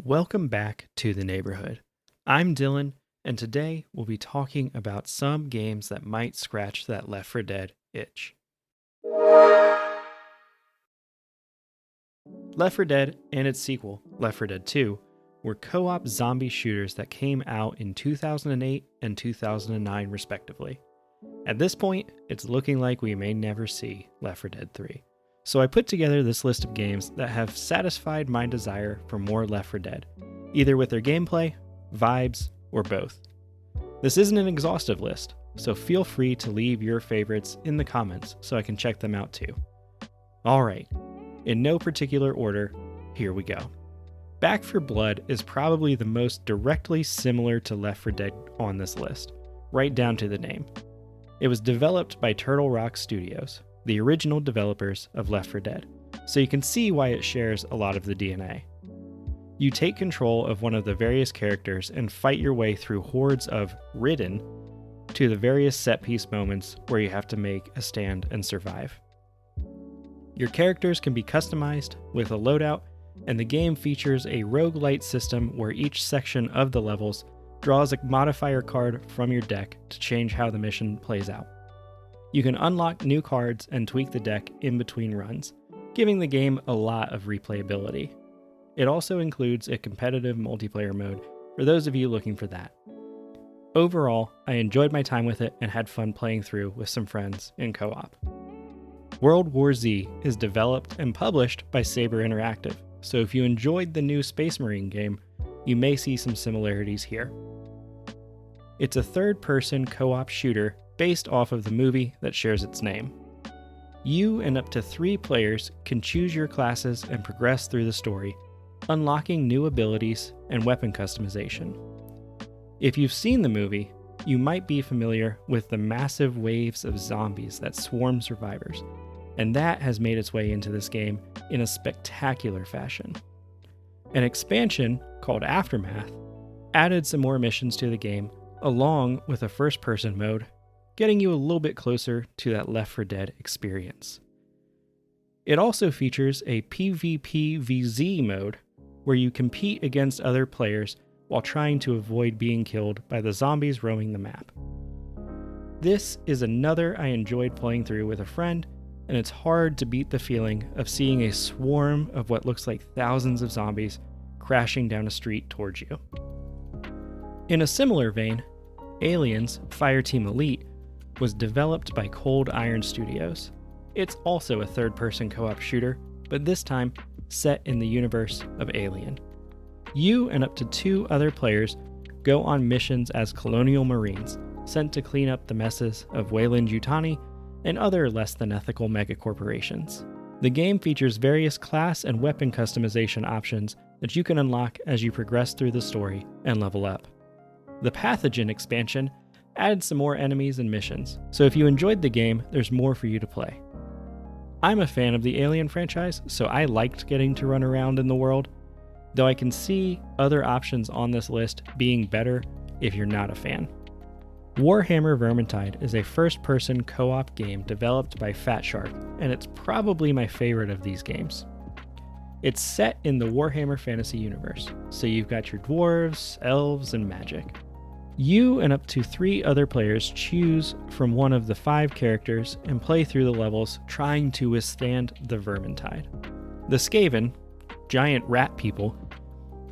Welcome back to the neighborhood. I'm Dylan, and today we'll be talking about some games that might scratch that Left 4 Dead itch. Left 4 Dead and its sequel, Left 4 Dead 2, were co-op zombie shooters that came out in 2008 and 2009 respectively. At this point, it's looking like we may never see Left 4 Dead 3. So I put together this list of games that have satisfied my desire for more Left 4 Dead, either with their gameplay, vibes, or both. This isn't an exhaustive list, so feel free to leave your favorites in the comments so I can check them out too. Alright, in no particular order, here we go. Back 4 Blood is probably the most directly similar to Left 4 Dead on this list, right down to the name. It was developed by Turtle Rock Studios, the original developers of Left 4 Dead, so you can see why it shares a lot of the DNA. You take control of one of the various characters and fight your way through hordes of Ridden to the various set-piece moments where you have to make a stand and survive. Your characters can be customized with a loadout, and the game features a roguelite system where each section of the levels draws a modifier card from your deck to change how the mission plays out. You can unlock new cards and tweak the deck in between runs, giving the game a lot of replayability. It also includes a competitive multiplayer mode for those of you looking for that. Overall, I enjoyed my time with it and had fun playing through with some friends in co-op. World War Z is developed and published by Saber Interactive, so if you enjoyed the new Space Marine game, you may see some similarities here. It's a third-person co-op shooter based off of the movie that shares its name. You and up to 3 players can choose your classes and progress through the story, unlocking new abilities and weapon customization. If you've seen the movie, you might be familiar with the massive waves of zombies that swarm survivors, and that has made its way into this game in a spectacular fashion. An expansion called Aftermath added some more missions to the game, along with a first-person mode, getting you a little bit closer to that Left 4 Dead experience. It also features a PvPvZ mode, where you compete against other players while trying to avoid being killed by the zombies roaming the map. This is another I enjoyed playing through with a friend, and it's hard to beat the feeling of seeing a swarm of what looks like thousands of zombies crashing down a street towards you. In a similar vein, Aliens Fireteam Elite was developed by Cold Iron Studios. It's also a third-person co-op shooter, but this time set in the universe of Alien. You and up to 2 other players go on missions as colonial marines, sent to clean up the messes of Weyland-Yutani and other less-than-ethical megacorporations. The game features various class and weapon customization options that you can unlock as you progress through the story and level up. The Pathogen expansion added some more enemies and missions, so if you enjoyed the game, there's more for you to play. I'm a fan of the Alien franchise, so I liked getting to run around in the world, though I can see other options on this list being better if you're not a fan. Warhammer Vermintide is a first-person co-op game developed by Fat Shark, and it's probably my favorite of these games. It's set in the Warhammer fantasy universe, so you've got your dwarves, elves, and magic. You and up to 3 other players choose from one of the 5 characters and play through the levels trying to withstand the Vermintide. The Skaven, giant rat people,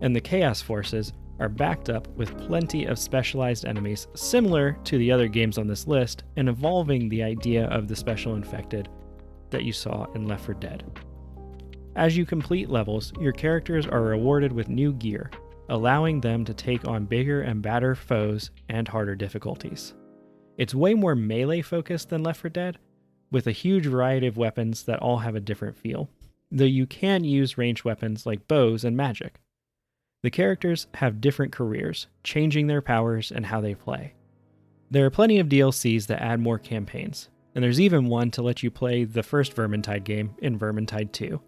and the Chaos Forces are backed up with plenty of specialized enemies similar to the other games on this list and evolving the idea of the special infected that you saw in Left 4 Dead. As you complete levels, your characters are rewarded with new gear, allowing them to take on bigger and badder foes and harder difficulties. It's way more melee focused than Left 4 Dead, with a huge variety of weapons that all have a different feel, though you can use ranged weapons like bows and magic. The characters have different careers, changing their powers and how they play. There are plenty of DLCs that add more campaigns, and there's even one to let you play the first Vermintide game in Vermintide 2.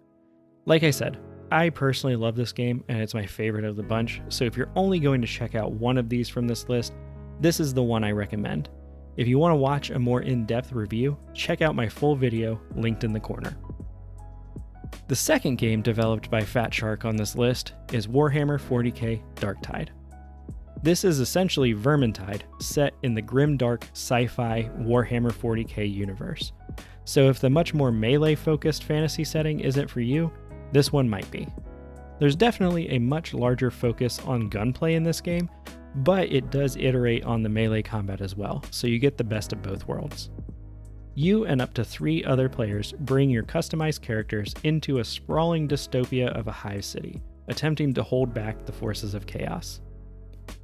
Like I said, I personally love this game, and it's my favorite of the bunch, so if you're only going to check out one of these from this list, this is the one I recommend. If you want to watch a more in-depth review, check out my full video linked in the corner. The second game developed by Fat Shark on this list is Warhammer 40k Darktide. This is essentially Vermintide, set in the grimdark sci-fi Warhammer 40k universe. So if the much more melee-focused fantasy setting isn't for you, this one might be. There's definitely a much larger focus on gunplay in this game, but it does iterate on the melee combat as well, so you get the best of both worlds. You and up to 3 other players bring your customized characters into a sprawling dystopia of a hive city, attempting to hold back the forces of chaos.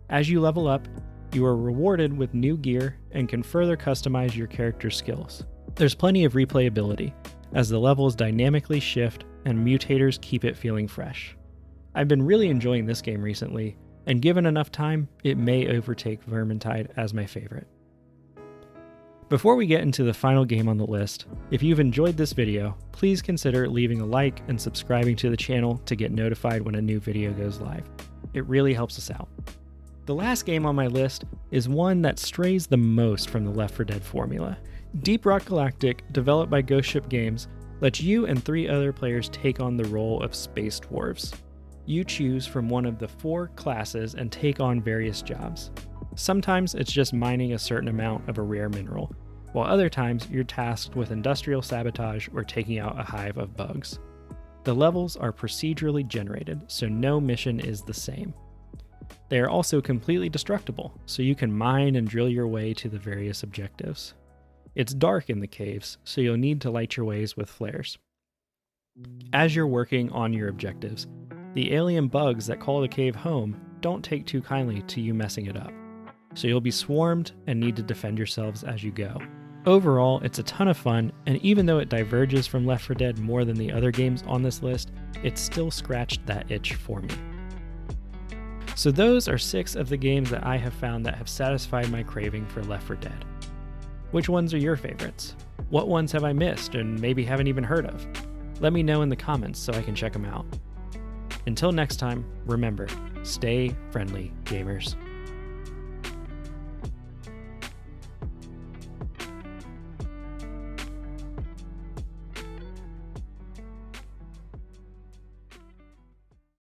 As you level up, you are rewarded with new gear and can further customize your character's skills. There's plenty of replayability, as the levels dynamically shift and mutators keep it feeling fresh. I've been really enjoying this game recently, and given enough time, it may overtake Vermintide as my favorite. Before we get into the final game on the list, if you've enjoyed this video, please consider leaving a like and subscribing to the channel to get notified when a new video goes live. It really helps us out. The last game on my list is one that strays the most from the Left 4 Dead formula. Deep Rock Galactic, developed by Ghost Ship Games, lets you and 3 other players take on the role of space dwarves. You choose from one of the 4 classes and take on various jobs. Sometimes it's just mining a certain amount of a rare mineral, while other times you're tasked with industrial sabotage or taking out a hive of bugs. The levels are procedurally generated, so no mission is the same. They are also completely destructible, so you can mine and drill your way to the various objectives. It's dark in the caves, so you'll need to light your ways with flares. As you're working on your objectives, the alien bugs that call the cave home don't take too kindly to you messing it up, so you'll be swarmed and need to defend yourselves as you go. Overall, it's a ton of fun, and even though it diverges from Left 4 Dead more than the other games on this list, it still scratched that itch for me. So those are 6 of the games that I have found that have satisfied my craving for Left 4 Dead. Which ones are your favorites? What ones have I missed and maybe haven't even heard of? Let me know in the comments so I can check them out. Until next time, remember, stay friendly, gamers.